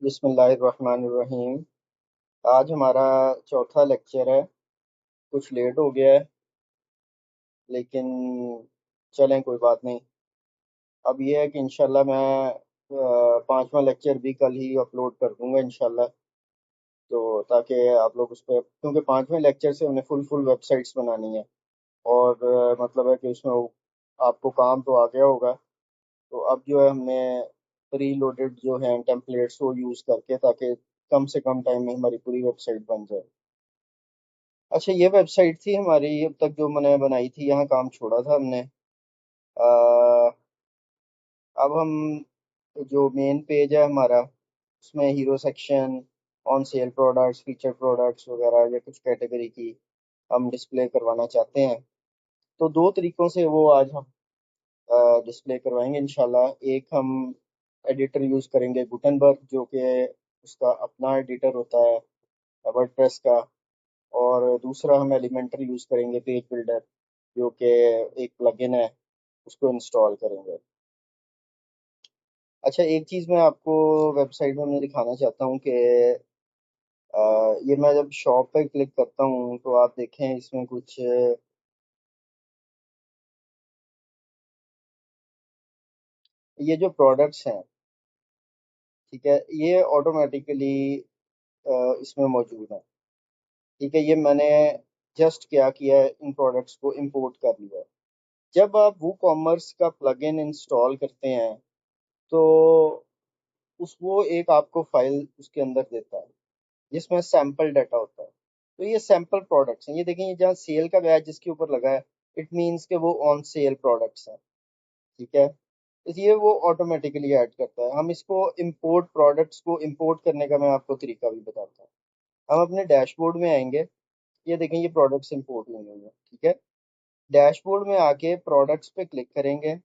बिस्मिल्लाहिर्रहमानिर्रहीम। आज हमारा चौथा लेक्चर है। कुछ लेट हो गया है, लेकिन चलें, कोई बात नहीं। अब ये है कि इंशाल्लाह मैं पांचवा लेक्चर भी कल ही अपलोड कर दूंगा इंशाल्लाह। तो ताकि आप लोग उस पर, क्योंकि पांचवें लेक्चर से हमने फुल वेबसाइट्स बनानी है। और मतलब है कि उसमें आपको काम तो आ गया होगा। तो अब जो है हमने प्री लोडेड जो है टेम्पलेट्स वो यूज़ करके, ताकि कम से कम टाइम में हमारी पूरी वेबसाइट बन जाए। अच्छा, ये वेबसाइट थी हमारी अब तक जो मैंने बनाई थी, यहाँ काम छोड़ा था हमने। अ, अब हम जो मेन पेज है हमारा, उसमें hero section, on sale products, feature products वगैरह या कुछ कैटेगरी की हम डिस्प्ले करवाना चाहते हैं। तो दो तरीकों से वो आज हम डिस्प्ले करवाएंगे इंशाल्लाह। एक हम एडिटर यूज़ करेंगे गुटनबर्ग, जो कि उसका अपना एडिटर होता है वर्डप्रेस का। और दूसरा हम एलिमेंटर यूज़ करेंगे पेज बिल्डर, जो कि एक प्लगइन है, उसको इंस्टॉल करेंगे। अच्छा, एक चीज़ मैं आपको वेबसाइट में मैं दिखाना चाहता हूँ कि ये मैं जब शॉप पे क्लिक करता हूँ तो आप देखें इसमें कुछ ये जो प्रोडक्ट्स हैं, ठीक है, ये ऑटोमेटिकली इसमें मौजूद है। ठीक है, ये मैंने जस्ट क्या किया है, इन प्रोडक्ट्स को इंपोर्ट कर लिया है। जब आप वो कॉमर्स का प्लगइन इंस्टॉल करते हैं तो उस वो एक आपको फाइल उसके अंदर देता है जिसमें सैंपल डाटा होता है। तो ये सैंपल प्रोडक्ट्स हैं, ये देखें, ये जहाँ सेल का बैच जिसके ऊपर लगा है, इट मीन्स के वो ऑन सेल प्रोडक्ट्स हैं। ठीक है, इसलिए वो ऑटोमेटिकली ऐड करता है। हम इसको इंपोर्ट, प्रोडक्ट्स को इंपोर्ट करने का मैं आपको तरीका भी बताता हूँ। हम अपने डैशबोर्ड में आएंगे, ये देखें, ये प्रोडक्ट्स इंपोर्ट हुए हैं। ठीक है, डैशबोर्ड में आके प्रोडक्ट्स पे क्लिक करेंगे।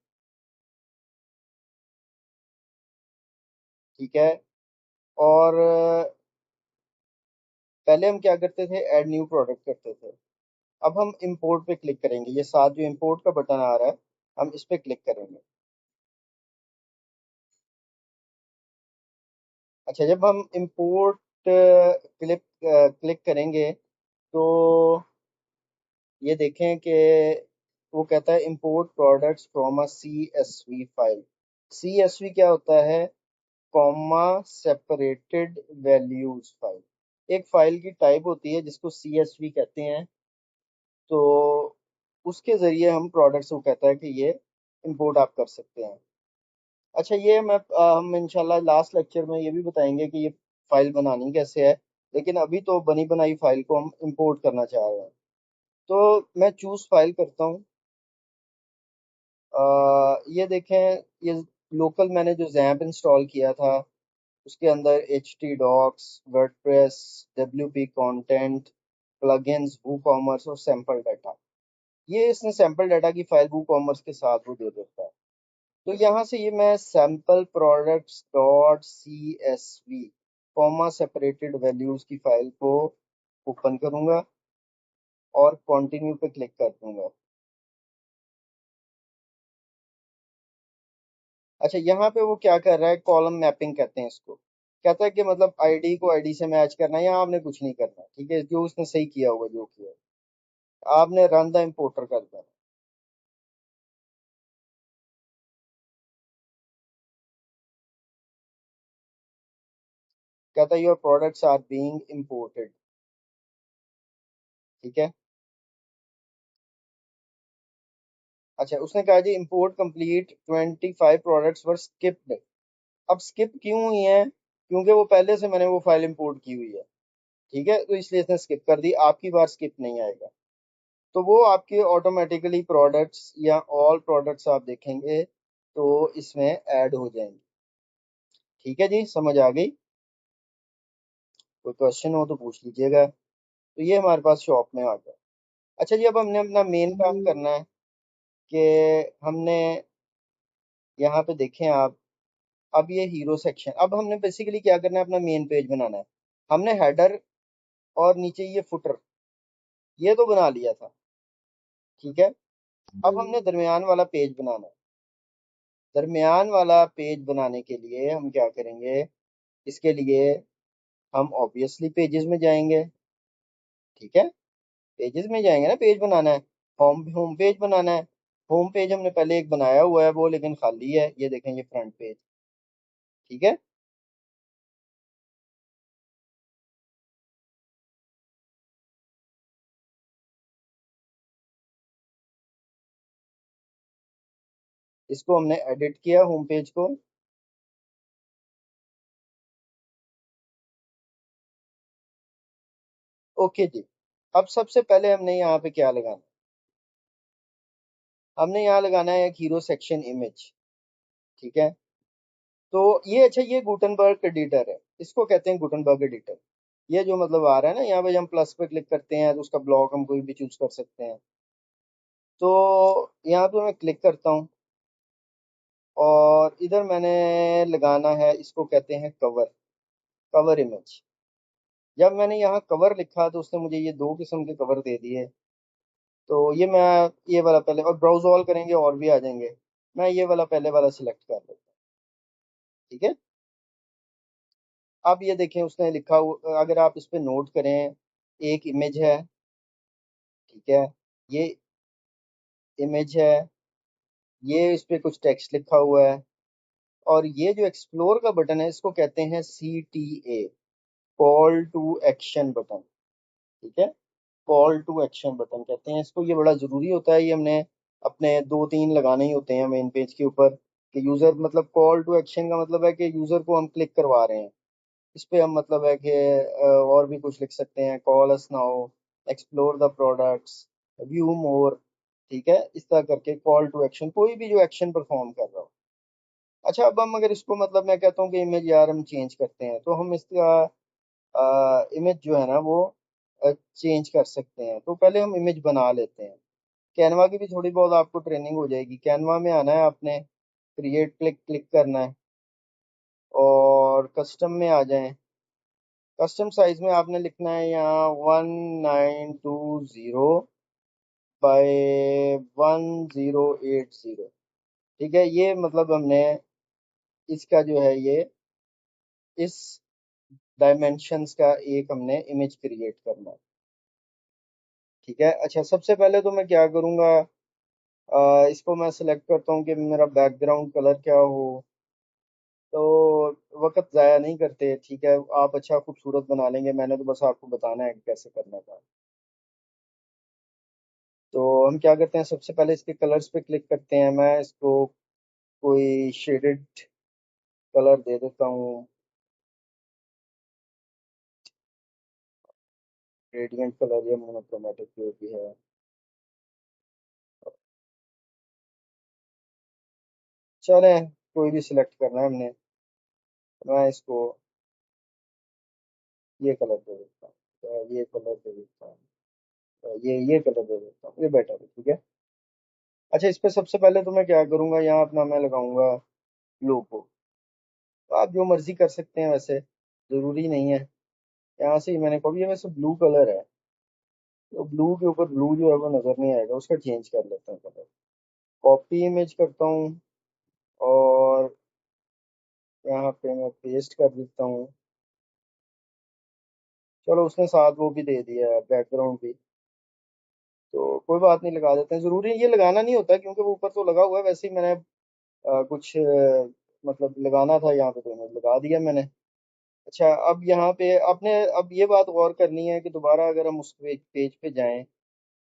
ठीक है, और पहले हम क्या करते थे, ऐड न्यू प्रोडक्ट करते थे। अब हम इंपोर्ट पे क्लिक करेंगे, ये साथ जो इंपोर्ट का बटन आ रहा है, हम इस पे क्लिक करेंगे। अच्छा, जब हम इंपोर्ट क्लिक करेंगे तो ये देखें कि वो कहता है import products from a CSV file. CSV क्या होता है? Comma separated values file. एक फाइल की टाइप होती है जिसको CSV कहते हैं। तो उसके जरिए हम प्रोडक्ट्स को कहता है कि ये इंपोर्ट आप कर सकते हैं। अच्छा, ये हम इंशाल्लाह लास्ट लेक्चर में ये भी बताएंगे कि ये फाइल बनानी कैसे है। लेकिन अभी तो बनी बनाई फाइल को हम इंपोर्ट करना चाह रहे हैं। तो मैं चूज फाइल करता हूँ। ये देखें, ये लोकल मैंने जो जैम्प इंस्टॉल किया था, उसके अंदर HT docs, WordPress, WP content, plugins, WooCommerce और सैंपल डाटा। ये इसने सैंपल डाटा की फाइल वूकॉमर्स के साथ वो दे देता है। तो यहाँ से ये मैं sample products dot CSV comma separated values की फाइल को ओपन करूंगा और कंटिन्यू पे क्लिक कर दूंगा। अच्छा, यहाँ पे वो क्या कर रहा है, कॉलम मैपिंग कहते हैं इसको। कहता है कि मतलब आईडी को आईडी से मैच करना है, यहाँ आपने कुछ नहीं करना। ठीक है, जो उसने सही किया होगा, जो किया है, आपने रन द इम्पोर्टर कर देना। कहता है your products are being imported. ठीक है, अच्छा, उसने कहा जी import complete, 25 products were skipped. अब स्किप क्यों हुई है? क्योंकि वो पहले से मैंने वो फाइल इंपोर्ट की हुई है। ठीक है, तो इसलिए इसने स्किप कर दी। आपकी बार स्किप नहीं आएगा, तो वो आपके ऑटोमेटिकली प्रोडक्ट्स या ऑल प्रोडक्ट्स आप देखेंगे तो इसमें ऐड हो जाएंगे। ठीक है जी, समझ आ गई? कोई क्वेश्चन हो तो पूछ लीजिएगा। तो ये हमारे पास शॉप में आ गया। अच्छा जी, अब हमने अपना मेन काम करना है कि हमने यहाँ पे देखें आप, अब ये हीरो सेक्शन, अब हमने बेसिकली क्या करना है, अपना मेन पेज बनाना है। हमने हेडर और नीचे ये फुटर, ये तो बना लिया था। ठीक है, अब हमने दरमियान वाला पेज बनाना है। दरमियान वाला पेज बनाने के लिए हम क्या करेंगे, इसके लिए हम ऑब्वियसली पेजेस में जाएंगे। ठीक है, पेजेस में जाएंगे ना, पेज बनाना है, होम होम पेज बनाना है। होम पेज हमने पहले एक बनाया हुआ है वो, लेकिन खाली है, ये देखें, ये फ्रंट पेज। ठीक है, इसको हमने एडिट किया होम पेज को। ओके जी। अब सबसे पहले हमने यहाँ पे क्या लगाना है? हमने यहाँ लगाना है एक हीरो सेक्शन इमेज। ठीक है, तो ये, अच्छा, ये गुटनबर्ग एडिटर है, इसको कहते हैं गुटनबर्ग एडिटर। ये जो मतलब आ रहा है ना, यहाँ पे जब हम प्लस पे क्लिक करते हैं तो उसका ब्लॉक हम कोई भी चूज कर सकते हैं। तो यहाँ पे मैं क्लिक करता हूँ, और इधर मैंने लगाना है, इसको कहते हैं कवर, कवर इमेज। जब मैंने यहाँ कवर लिखा तो उसने मुझे ये दो किस्म के कवर दे दिए। तो ये मैं, ये वाला पहले, और ब्राउज ऑल करेंगे और भी आ जाएंगे। मैं ये वाला पहले वाला सिलेक्ट कर लेता हूँ। ठीक है, अब ये देखें, उसने लिखा अगर आप इस पे नोट करें, एक इमेज है। ठीक है, ये इमेज है, ये इस पे कुछ टेक्स्ट लिखा हुआ है, और ये जो एक्सप्लोर का बटन है इसको कहते हैं CTA, call to action button. ठीक है, कॉल टू एक्शन बटन कहते हैं इसको। ये बड़ा जरूरी होता है, ये हमने अपने दो तीन लगाने ही होते हैं मेन पेज के ऊपर, कि यूजर, मतलब कॉल टू एक्शन का मतलब है कि यूजर को हम क्लिक करवा रहे हैं। इस पे हम मतलब है कि और भी कुछ लिख सकते हैं, call us now, explore the products, view मोर। ठीक है, इस तरह करके कॉल टू एक्शन, कोई भी जो एक्शन परफॉर्म कर रहा हो। अच्छा, अब हम अगर इसको, मतलब मैं कहता हूँ कि इमेज यार हम चेंज करते हैं, तो हम इसका इमेज जो है ना वो चेंज कर सकते हैं। तो पहले हम इमेज बना लेते हैं। कैनवा की भी थोड़ी बहुत आपको ट्रेनिंग हो जाएगी। कैनवा में आना है आपने, क्रिएट क्लिक क्लिक करना है, और कस्टम में आ जाएं। कस्टम साइज में आपने लिखना है यहाँ 1920 बाय 1080। ठीक है, ये मतलब हमने इसका जो है ये, इस डायमेंशंस का एक हमने इमेज क्रिएट करना है। ठीक है, अच्छा, सबसे पहले तो मैं क्या करूँगा, इसको मैं सिलेक्ट करता हूँ कि मेरा बैकग्राउंड कलर क्या हो। तो वक्त ज़ाया नहीं करते, ठीक है, आप अच्छा खूबसूरत बना लेंगे, मैंने तो बस आपको बताना है कि कैसे करना था। तो हम क्या करते हैं, सबसे पहले इसके कलर्स पे क्लिक करते हैं। मैं इसको कोई शेडेड कलर दे देता हूँ, रेडियंट कलर या मोनोक्रोमेटिक जो भी है। चलें, कोई भी सिलेक्ट करना है हमने। मैं इसको ये कलर दे देता हूँ, ये कलर दे देता हूँ, ये कलर दे देता हूँ, ये बेटर है। ठीक है, अच्छा, इस पे सबसे पहले तो मैं क्या करूंगा, यहाँ अपना मैं लगाऊंगा लोगो। तो आप जो मर्जी कर सकते हैं, वैसे जरूरी नहीं है। यहाँ से ही मैंने कॉपी, ये वैसे ब्लू कलर है, तो ब्लू के ऊपर ब्लू जो है वो नजर नहीं आएगा, उसका चेंज कर लेते हैं कलर। कॉपी इमेज करता हूँ, और यहाँ पे मैं पेस्ट कर देता हूँ। चलो, उसने साथ वो भी दे दिया है, बैकग्राउंड भी, तो कोई बात नहीं, लगा देते हैं। जरूरी ये लगाना नहीं होता, क्योंकि वो ऊपर तो लगा हुआ है, वैसे ही मैंने कुछ मतलब लगाना था यहाँ पे, तो मैं लगा दिया मैंने। अच्छा, अब यहाँ पे आपने, अब ये बात गौर करनी है कि दोबारा अगर हम उस पेज पे जाएं,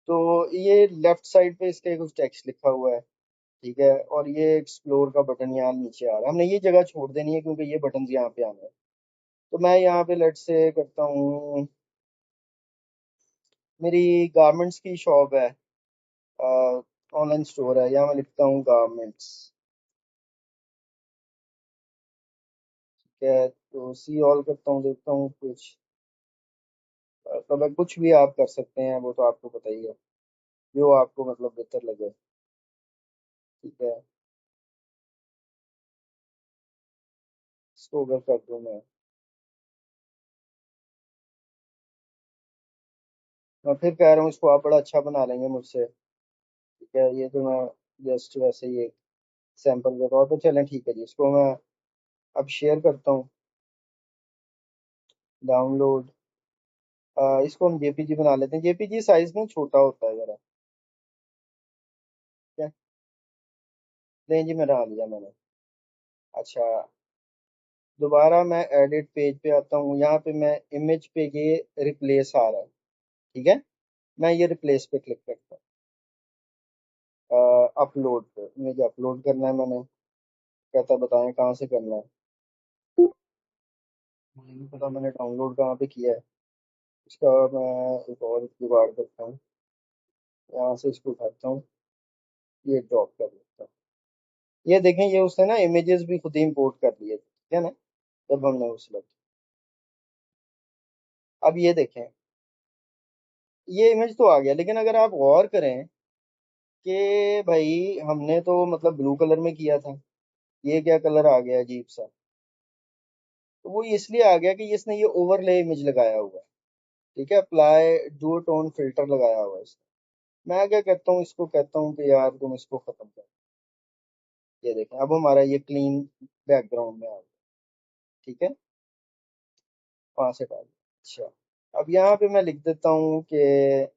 तो ये लेफ्ट साइड पे इसके कुछ टेक्स्ट लिखा हुआ है। ठीक है, और ये एक्सप्लोर का बटन यहाँ नीचे आ रहा है, हमने ये जगह छोड़ देनी है, क्योंकि ये बटन यहाँ पे आना है। तो मैं यहाँ पे लेट से करता हूँ, मेरी गारमेंट्स की शॉप है, ऑनलाइन स्टोर है, यहाँ मैं लिखता हूँ गारमेंट्स। ठीक है, तो सी ऑल करता हूँ, देखता हूँ कुछ, तो मैं कुछ भी आप कर सकते हैं, वो तो आपको पता ही है, जो आपको मतलब बेहतर लगे। ठीक है, इसको अगर कर दूँ मैं फिर कह रहा हूँ, इसको आप बड़ा अच्छा बना लेंगे मुझसे। ठीक है, ये तो मैं जस्ट वैसे ही एक सैंपल के तौर पर, चलें ठीक है जी, इसको मैं अब शेयर करता हूँ। डाउनलोड। इसको हम जेपीजी बना लेते हैं, जेपीजी साइज में छोटा होता है जरा। ठीक है, नहीं जी मैं डाल दिया मैंने। अच्छा, दोबारा मैं एडिट पेज पे आता हूँ, यहाँ पे मैं इमेज पे ये रिप्लेस आ रहा है। ठीक है, मैं ये रिप्लेस पे क्लिक करता हूँ। अपलोड पे मुझे अपलोड करना है मैंने, कहता बताएं कहाँ से करना है। मुझे नहीं पता मैंने डाउनलोड कहाँ पे किया है। इसका मैं एक और जुगाड़ करता हूँ, यहाँ से इसको उठाता हूँ, ये ड्रॉप कर देता हूँ। ये देखें, ये उसने ना इमेजेस भी खुद ही इंपोर्ट कर लिए थे, ठीक है ना, जब हमने उस वक्त। अब ये देखें, ये इमेज तो आ गया, लेकिन अगर आप गौर करें कि भाई हमने तो मतलब ब्लू कलर में किया था, ये क्या कलर आ गया अजीब सा। तो वो इसलिए आ गया कि इसने ये ओवरले इमेज लगाया हुआ है। ठीक है, अप्लाई डू टोन फिल्टर लगाया हुआ है इसने। मैं क्या कहता हूँ, इसको कहता हूँ कि यार तुम इसको खत्म कर। ये देखें, अब हमारा ये क्लीन बैकग्राउंड में आ गया। ठीक है, वहां से डाल दिया। अच्छा, अब यहाँ पे मैं लिख देता हूँ कि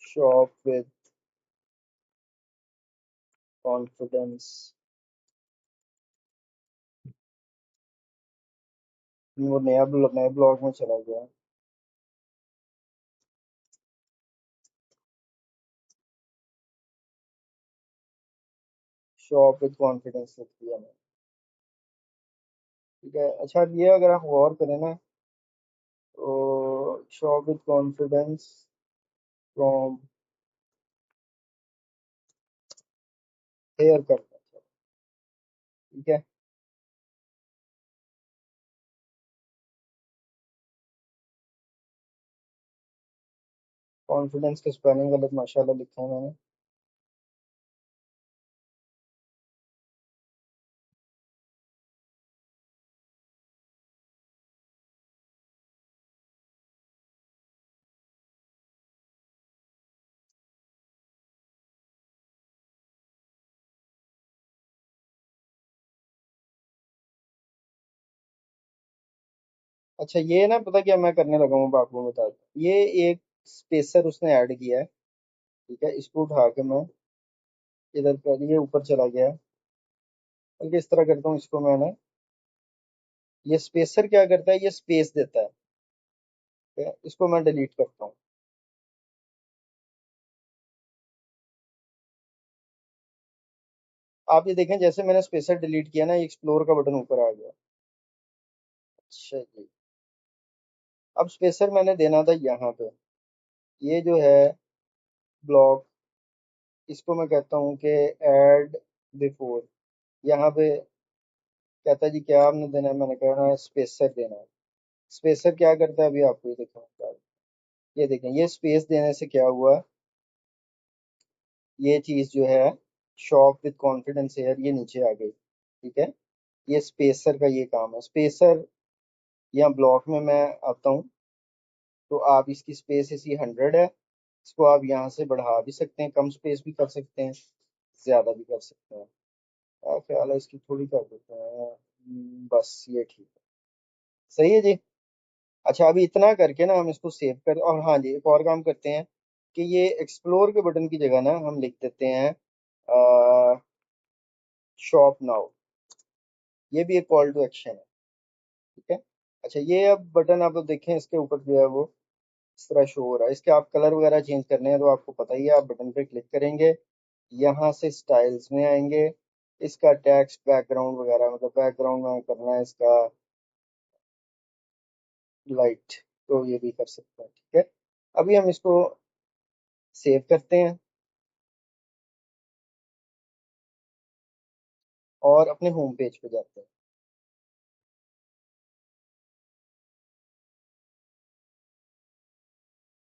शॉप विद कॉन्फिडेंस। वो नए ब्लॉग में चला गया। शॉप विद कॉन्फिडेंस लिख दिया मैंने। ठीक है, अच्छा अब ये अगर हम गौर करें ना, तो shop with confidence from here cut. ठीक है, कॉन्फिडेंस के स्पेलिंग गलत माशाल्लाह लिखा है मैंने। अच्छा, ये ना पता क्या मैं करने लगा हूँ, आपको बता दूं, ये एक स्पेसर उसने ऐड किया है। ठीक है, इसको उठा के मैं इधर कर, ये ऊपर चला गया है। बल्कि इस तरह करता हूँ, इसको मैंने, ये स्पेसर क्या करता है, ये स्पेस देता है। ठीक है, इसको मैं डिलीट करता हूँ। आप ये देखें, जैसे मैंने स्पेसर डिलीट किया ना, एक्सप्लोर का बटन ऊपर आ गया। अच्छा जी, अब स्पेसर मैंने देना था यहाँ पे, ये जो है ब्लॉक, इसको मैं कहता हूँ कि ऐड बिफोर। यहाँ पे कहता है जी क्या आपने देना है, मैंने कहना है स्पेसर देना है। स्पेसर क्या करता है अभी आपको ये दिखाऊंगा। ये देखें, ये स्पेस देने से क्या हुआ, ये चीज जो है शॉप विद कॉन्फिडेंस एयर ये नीचे आ गई। ठीक है, ये स्पेसर का ये काम है। स्पेसर या ब्लॉक में मैं आता हूँ, तो आप इसकी स्पेस इसी 100 है, इसको आप यहाँ से बढ़ा भी सकते हैं, कम स्पेस भी कर सकते हैं, ज्यादा भी कर सकते हैं। क्या ख्याल है, इसकी थोड़ी कर देते हैं। बस ये ठीक है, सही है जी। अच्छा, अभी इतना करके ना हम इसको सेव कर, और हाँ जी एक और काम करते हैं कि ये एक्सप्लोर के बटन की जगह ना हम लिख देते हैं शॉप नाउ। ये भी एक कॉल टू एक्शन है। ठीक है, अच्छा ये अब बटन आप देखें, इसके ऊपर जो है वो इस तरह शो हो रहा है। इसके आप कलर वगैरह चेंज करने हैं तो आपको पता ही है, आप बटन पे क्लिक करेंगे, यहाँ से स्टाइल्स में आएंगे, इसका टेक्स्ट बैकग्राउंड वगैरह, मतलब बैकग्राउंड में करना है इसका लाइट, तो ये भी कर सकते हैं। ठीक है, अभी हम इसको सेव करते हैं और अपने होम पेज पे जाते हैं।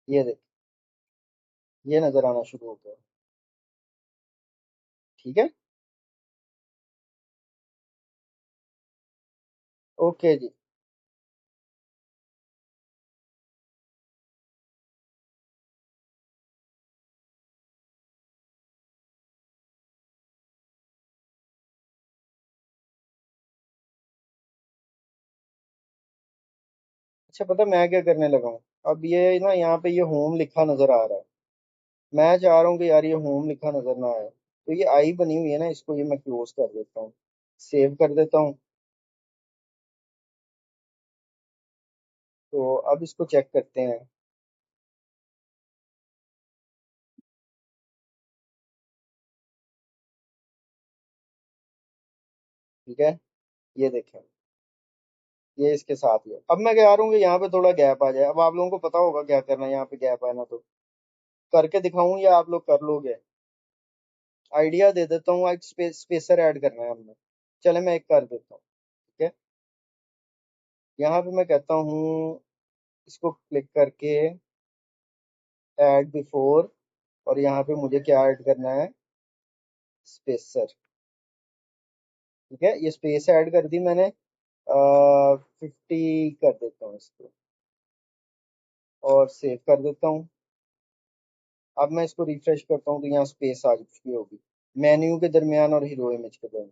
ये देख, ये नजर आना शुरू हो गया। ठीक है, ओके जी। अच्छा पता मैं क्या करने लगा हूँ? अब ये ना यहाँ पे ये होम लिखा नजर आ रहा है। मैं चाह रहा हूँ कि यार ये होम लिखा नजर ना आए, तो ये आई बनी हुई है ना, इसको ये मैं क्लोज कर देता हूँ, सेव कर देता हूँ। तो अब इसको चेक करते हैं। ठीक है, ये देखें, ये इसके साथ ही है। अब मैं कह रहा हूँ कि यहाँ पे थोड़ा गैप आ जाए। अब आप लोगों को पता होगा क्या करना है, यहाँ पे गैप आना तो करके दिखाऊं या आप लोग कर लोगे? आइडिया दे देता हूँ, एक स्पेसर ऐड करना है हमने। चले मैं एक कर देता हूँ। ठीक है, यहाँ पे मैं कहता हूँ, इसको क्लिक करके ऐड बिफोर, और यहाँ पे मुझे क्या ऐड करना है? स्पेसर। ठीक है, ये स्पेस ऐड कर दी मैंने। 50 कर देता हूँ इसको, और सेव कर देता हूँ। अब मैं इसको रिफ्रेश करता हूँ तो यहाँ स्पेस आ चुकी होगी मेन्यू के दरमियान और हीरो इमेज के दरमियान।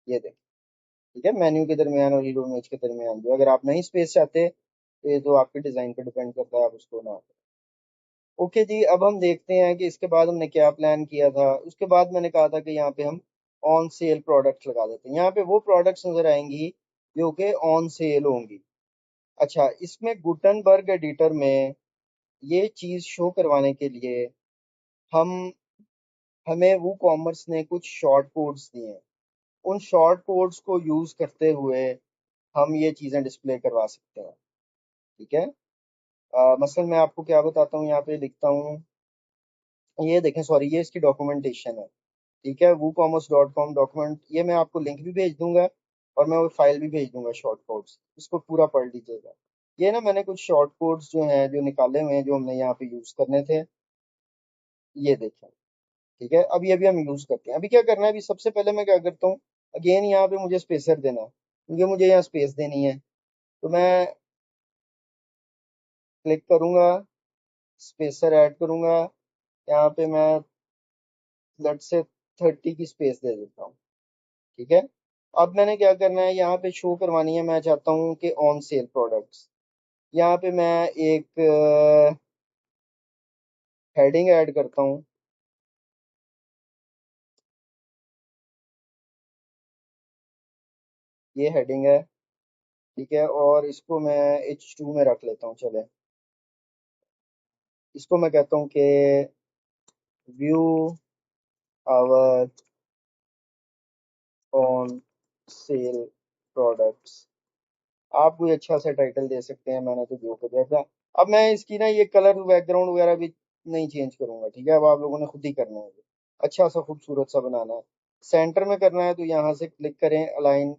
ये देख, ठीक है, मेन्यू के दरमियान और हीरो इमेज के दरमियान भी। अगर आप नहीं स्पेस चाहते तो ये तो आपके डिजाइन पे डिपेंड करता है, आप उसको ना करें। ओके जी, अब हम देखते हैं कि इसके बाद हमने क्या प्लान किया था। उसके बाद मैंने कहा था कि यहाँ पे हम ऑन सेल प्रोडक्ट्स लगा देते हैं। यहाँ पे वो प्रोडक्ट्स नजर आएंगी जो कि ऑन सेल होंगी। अच्छा, इसमें गुटनबर्ग एडिटर में ये चीज शो करवाने के लिए हम हमें वो कॉमर्स ने कुछ शॉर्ट कोड्स दिए हैं। उन शॉर्ट कोड्स को यूज करते हुए हम ये चीजें डिस्प्ले करवा सकते हैं। ठीक है, मसलन मैं आपको क्या बताता हूँ, यहाँ पे लिखता हूँ। ये देखें, सॉरी, ये इसकी डॉक्यूमेंटेशन है। ठीक है, woocommerce.com डॉक्यूमेंट, ये मैं आपको लिंक भी भेज दूंगा और मैं वो फाइल भी भेज दूंगा शॉर्ट कोड्स, इसको पूरा पढ़ लीजिएगा। ये ना मैंने कुछ शॉर्ट कोड्स जो हैं जो निकाले हुए हैं, जो हमने यहाँ पे यूज करने थे। ये देखें। ठीक है, अभी अभी हम यूज करते हैं। अभी क्या करना है, अभी सबसे पहले मैं क्या करता हूँ, अगेन यहाँ पे मुझे स्पेसर देना है, क्योंकि मुझे यहाँ स्पेस देनी है। तो मैं क्लिक करूंगा, स्पेसर ऐड करूंगा। यहाँ पे मैं लेट से 30 की स्पेस दे देता हूँ। ठीक है, अब मैंने क्या करना है, यहाँ पे शो करवानी है, मैं चाहता हूँ कि ऑन सेल प्रोडक्ट्स। यहाँ पे मैं एक हेडिंग ऐड करता हूँ। ये हेडिंग है। ठीक है, और इसको मैं H2 में रख लेता हूँ। चले, इसको मैं कहता हूँ कि view our on sale products. आप कोई अच्छा सा टाइटल दे सकते हैं, मैंने तो जो को दिया था। अब मैं इसकी ना ये कलर बैकग्राउंड वगैरह भी नहीं चेंज करूंगा। ठीक है, अब आप लोगों ने खुद ही करना है, अच्छा सा खूबसूरत सा बनाना है। सेंटर में करना है तो यहाँ से क्लिक करें, अलाइन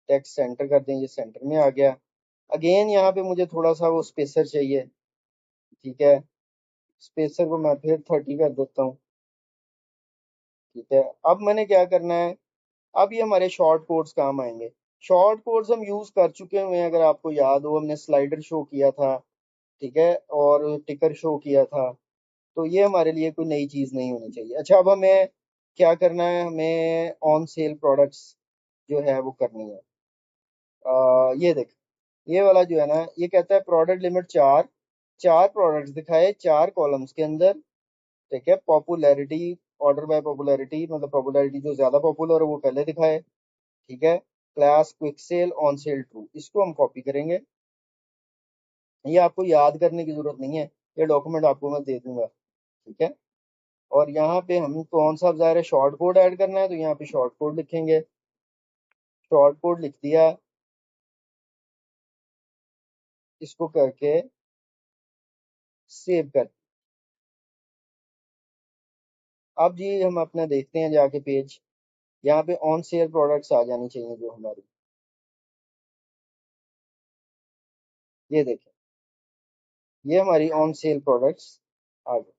टेक्स्ट सेंटर कर दें, ये सेंटर में आ गया। अगेन यहाँ पे मुझे थोड़ा सा वो स्पेसर चाहिए। ठीक है, स्पेसर को मैं फिर 30 कर देता हूँ। ठीक है, अब मैंने क्या करना है, अब ये हमारे शॉर्ट कोड्स काम आएंगे। शॉर्ट कोड्स हम यूज कर चुके हुए हैं, अगर आपको याद हो, हमने स्लाइडर शो किया था। ठीक है, और टिकर शो किया था। तो ये हमारे लिए कोई नई चीज नहीं होनी चाहिए। अच्छा, अब हमें क्या करना है, हमें ऑन सेल प्रोडक्ट्स जो है वो करनी है। ये देख, ये वाला जो है ना, ये कहता है प्रोडक्ट लिमिट 4, 4 प्रोडक्ट्स दिखाए 4 कॉलम्स के अंदर। ठीक है, पॉपुलैरिटी, ऑर्डर बाय पॉपुलैरिटी, मतलब पॉपुलैरिटी जो ज्यादा पॉपुलर है वो पहले दिखाए। ठीक है, class quick sale on sale true, इसको हम कॉपी करेंगे। ये आपको याद करने की जरूरत नहीं है, ये डॉक्यूमेंट आपको मैं दे दूंगा। ठीक है, और यहाँ पे हम कौन सा, अब ज़ाहिर है शॉर्ट कोड ऐड करना है, तो यहाँ पे शॉर्ट कोड लिखेंगे। शॉर्ट कोड लिख दिया, इसको करके सेव कर। अब जी हम अपना देखते हैं जाके पेज, यहाँ पे ऑन सेल प्रोडक्ट्स आ जानी चाहिए जो हमारी। ये देखें, ये हमारी ऑन सेल प्रोडक्ट्स आ गए।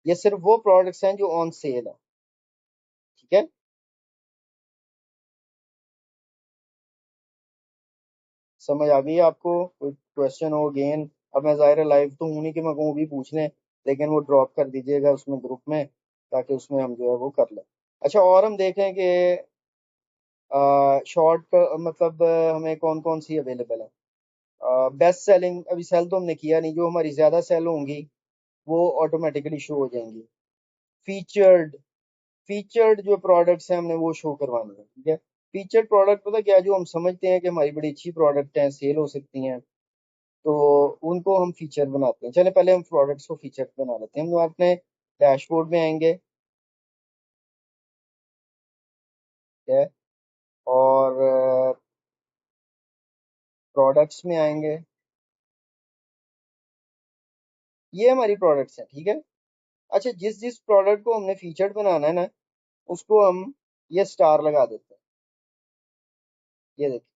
ये सिर्फ वो प्रोडक्ट्स हैं जो ऑन सेल है। ठीक है, समझ आ गई आपको? कोई क्वेश्चन हो अगेन? अब मैं ज़ाहिर है लाइव तो हूँ नहीं कि मैं कहूँ भी पूछने, लेकिन वो ड्रॉप कर दीजिएगा उसमें ग्रुप में, ताकि उसमें हम जो है वो कर लें। अच्छा, और हम देखें कि शॉर्ट मतलब हमें कौन कौन सी अवेलेबल है। बेस्ट सेलिंग अभी सेल तो हमने किया नहीं, जो हमारी ज़्यादा सेल होंगी वो ऑटोमेटिकली शो हो जाएंगी। फीचर्ड फीचर्ड जो प्रोडक्ट्स हैं हमने वो शो करवानी है, ठीक है। फीचर्ड प्रोडक्ट पता क्या, जो हम समझते हैं कि हमारी बड़ी अच्छी प्रोडक्ट हैं, सेल हो सकती हैं, तो उनको हम फीचर बनाते हैं। चले पहले हम प्रोडक्ट्स को फीचर बना लेते हैं। हम अपने डैशबोर्ड में आएंगे, ठीक है, और प्रोडक्ट्स में आएंगे। ये हमारी प्रोडक्ट्स हैं, ठीक है। अच्छा, जिस जिस प्रोडक्ट को हमने फीचर्ड बनाना है ना, उसको हम ये स्टार लगा देते हैं। ये देखिए,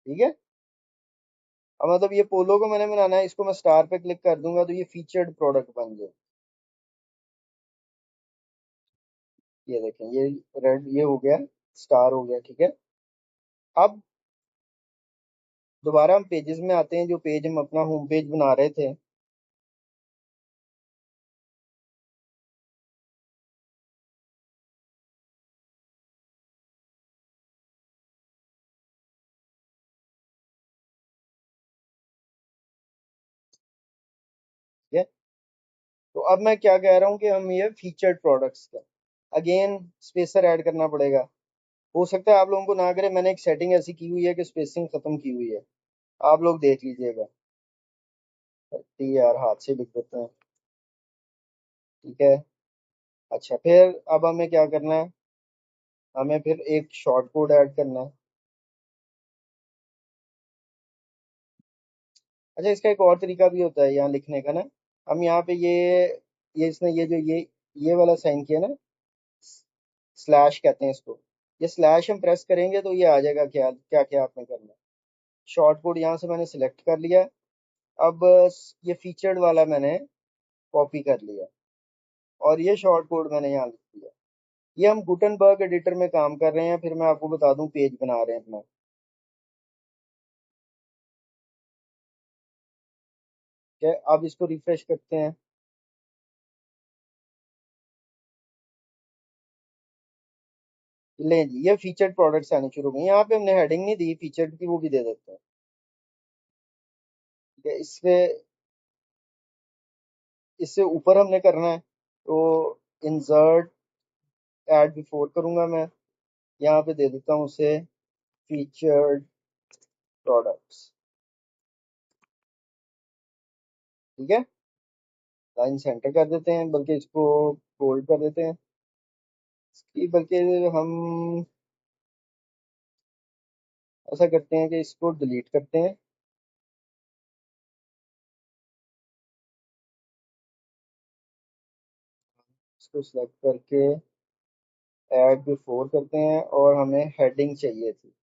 ठीक है। अब मतलब ये पोलो को मैंने बनाना है, इसको मैं स्टार पे क्लिक कर दूंगा तो ये फीचर्ड प्रोडक्ट बन जाए। ये देखें, ये रेड ये हो गया, स्टार हो गया, ठीक है। अब दोबारा हम पेजेस में आते हैं, जो पेज हम अपना होम पेज बना रहे थे। ठीक है, तो अब मैं क्या कह रहा हूँ कि हम ये फीचर्ड प्रोडक्ट्स का अगेन स्पेसर ऐड करना पड़ेगा। हो सकता है आप लोगों को ना करे, मैंने एक सेटिंग ऐसी की हुई है कि स्पेसिंग खत्म की हुई है, आप लोग देख लीजिएगा। ठीक है यार, हाथ से लिख देते हैं, ठीक है। अच्छा, फिर अब हमें क्या करना है, हमें फिर एक शॉर्ट कोड ऐड करना है। अच्छा, इसका एक और तरीका भी होता है यहाँ लिखने का ना। हम यहाँ पे ये इसने ये जो ये वाला साइन किया ना, स्लैश कहते हैं इसको। ये स्लैश हम प्रेस करेंगे तो ये आ जाएगा, क्या क्या क्या आपने करना है। शॉर्ट कोड यहाँ से मैंने सिलेक्ट कर लिया। अब ये फीचर्ड वाला मैंने कॉपी कर लिया, और ये शॉर्ट कोड मैंने यहाँ लिख दिया। ये हम गुटनबर्ग एडिटर में काम कर रहे हैं, फिर मैं आपको बता दूं पेज बना रहे हैं अपना। क्या, अब इसको रिफ्रेश करते हैं। लें जी, ये फीचर्ड प्रोडक्ट्स आने शुरू हो गए। यहाँ पे हमने हेडिंग नहीं दी फीचर्ड की, वो भी दे देते हैं, ठीक है। इससे इससे ऊपर हमने करना है, तो इंसर्ट ऐड बिफोर करूंगा मैं, यहाँ पे दे देता हूँ उसे फीचर्ड प्रोडक्ट्स, ठीक है। लाइन सेंटर कर देते हैं, बल्कि इसको बोल्ड कर देते हैं इसकी, बल्कि हम ऐसा करते हैं कि इसको डिलीट करते हैं। इसको सिलेक्ट करके ऐड बिफोर करते हैं, और हमें हेडिंग चाहिए थी,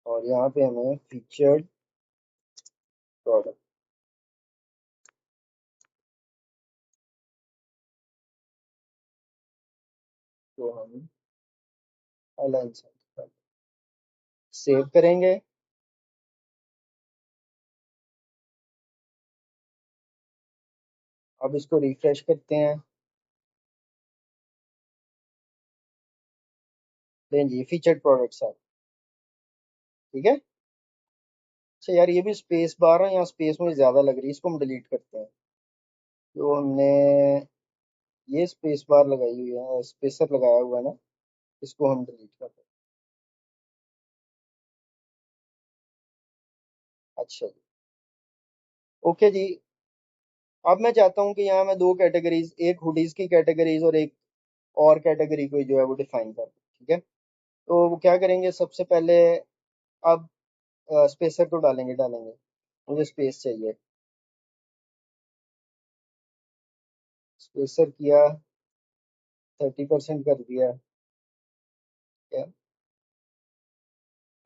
और यहाँ पे हमें फीचर्ड प्रोडक्ट को हम अलाइन सेंटर सेव करेंगे। अब इसको रिफ्रेश करते हैं। लें जी, फीचर्ड प्रोडक्ट्स है, ठीक है। अच्छा यार, ये भी स्पेस बार है, यहाँ स्पेस मुझे ज्यादा लग रही है, इसको हम डिलीट करते हैं। जो हमने ये स्पेस बार लगाई हुई है, स्पेसर लगाया हुआ है ना, इसको हम डिलीट करते हैं। अच्छा जी, ओके जी। अब मैं चाहता हूँ कि यहाँ मैं दो कैटेगरीज, एक हुडीज की कैटेगरीज और एक और कैटेगरी को जो है वो डिफाइन कर दूँ, ठीक है। तो वो क्या करेंगे, सबसे पहले अब स्पेसर तो डालेंगे डालेंगे, मुझे स्पेस चाहिए। स्पेसर किया, 30% कर दिया, क्या।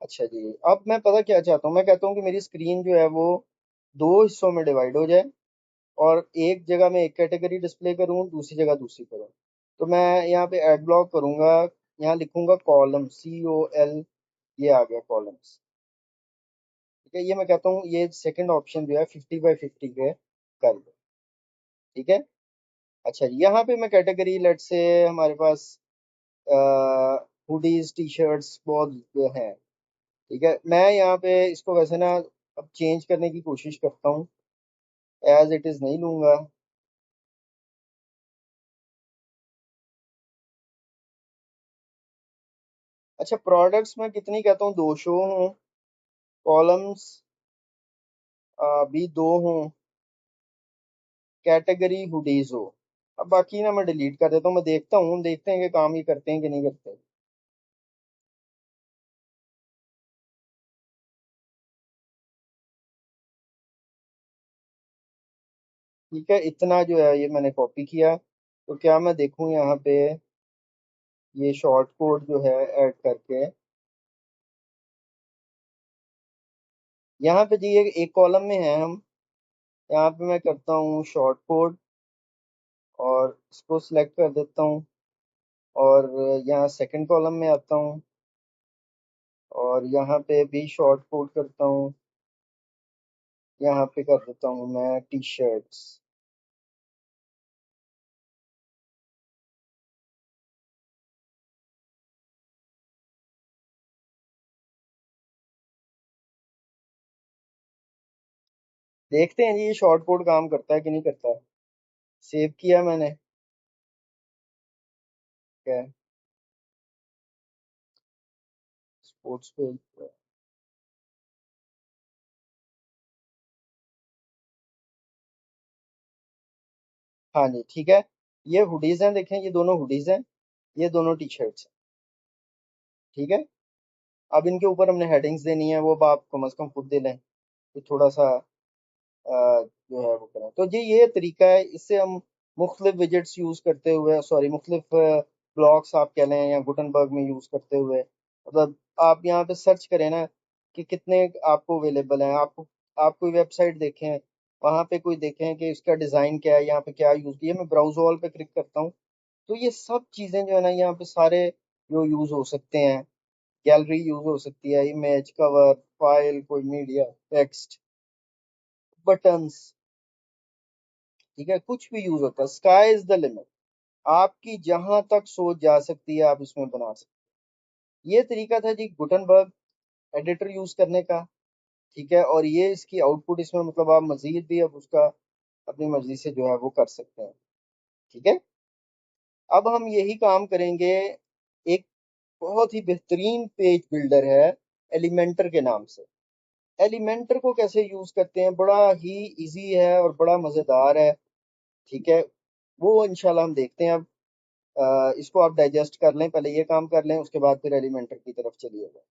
अच्छा जी, अब मैं पता क्या चाहता हूँ, मैं कहता हूँ कि मेरी स्क्रीन जो है वो दो हिस्सों में डिवाइड हो जाए, और एक जगह मैं एक कैटेगरी डिस्प्ले करूँ, दूसरी जगह दूसरी करूँ। तो मैं यहाँ पे एड ब्लॉक करूंगा, यहाँ लिखूंगा कॉलम, COL, ये आ गया कॉलम्स, ठीक है। ये मैं कहता हूँ ये सेकंड ऑप्शन जो है 50 बाई 50 के कर दो, ठीक है। अच्छा, यहाँ पे मैं कैटेगरी लेट से हमारे पास हुडीज टी शर्ट्स बहुत हैं। ठीक है, मैं यहाँ पे इसको वैसे ना अब चेंज करने की कोशिश करता हूँ, एज इट इज नहीं लूंगा। अच्छा, प्रोडक्ट्स में कितनी कहता हूँ, 200 हूँ। कॉलम्स भी 2 हूँ। कैटेगरी हुडीज हो। अब बाकी ना मैं डिलीट कर देता हूँ, मैं देखता हूँ, देखते हैं कि काम ये करते हैं कि नहीं करते। ठीक है, इतना जो है ये मैंने कॉपी किया। तो क्या मैं देखूँ यहाँ पे, ये शॉर्ट कोड जो है ऐड करके, यहाँ पे जी एक कॉलम में है हम। यहाँ पे मैं करता हूँ शॉर्ट कोड और इसको सिलेक्ट कर देता हूँ। और यहाँ सेकंड कॉलम में आता हूँ और यहाँ पे भी शॉर्ट कोड करता हूँ। यहाँ पे कर देता हूँ मैं टी शर्ट्स। देखते हैं जी ये शॉर्ट कोड काम करता है कि नहीं करता। सेव किया मैंने। क्या है, स्पोर्ट्स पे। हाँ जी, ठीक है। ये हुडीज हैं, देखें ये दोनों हुडीज हैं, ये दोनों टी शर्ट्स हैं। ठीक है। अब इनके ऊपर हमने हेडिंग्स देनी है, वो अब आप कम से कम खुद दे लें, तो थोड़ा सा जो है वो करें। तो ये तरीका है, इससे हम मुख्तलिफ विजेट्स यूज करते हुए, सॉरी मुख्तलिफ ब्लॉक्स आप कह लें या गुटनबर्ग में यूज करते हुए, मतलब आप यहाँ पे सर्च करें ना कि कितने आपको अवेलेबल हैं। आप कोई वेबसाइट देखें, वहां पे कोई देखें कि इसका डिजाइन क्या है, यहाँ पे क्या यूज किया। मैं ब्राउज ऑल पे क्लिक करता हूँ, तो ये सब चीजें जो है ना यहाँ पे सारे जो यूज हो सकते हैं। गैलरी यूज हो सकती है, इमेज, कवर, फाइल, कोई मीडिया, टेक्स्ट, बटन्स। ठीक है, कुछ भी यूज होता है, स्काई इज द लिमिट। आपकी जहां तक सोच जा सकती है आप इसमें बना सकते हैं। ये तरीका था जी गुटनबर्ग एडिटर यूज करने का। ठीक है, और ये इसकी आउटपुट इसमें, मतलब आप मजीद भी अब उसका अपनी मर्जी से जो है वो कर सकते हैं। ठीक है, अब हम यही काम करेंगे। एक बहुत ही बेहतरीन पेज बिल्डर है एलिमेंटर के नाम से। एलिमेंटर को कैसे यूज करते हैं, बड़ा ही इजी है और बड़ा मजेदार है। ठीक है, वो इंशाल्लाह हम देखते हैं अब। इसको आप डाइजेस्ट कर लें, पहले ये काम कर लें, उसके बाद फिर एलिमेंटर की तरफ चलिएगा।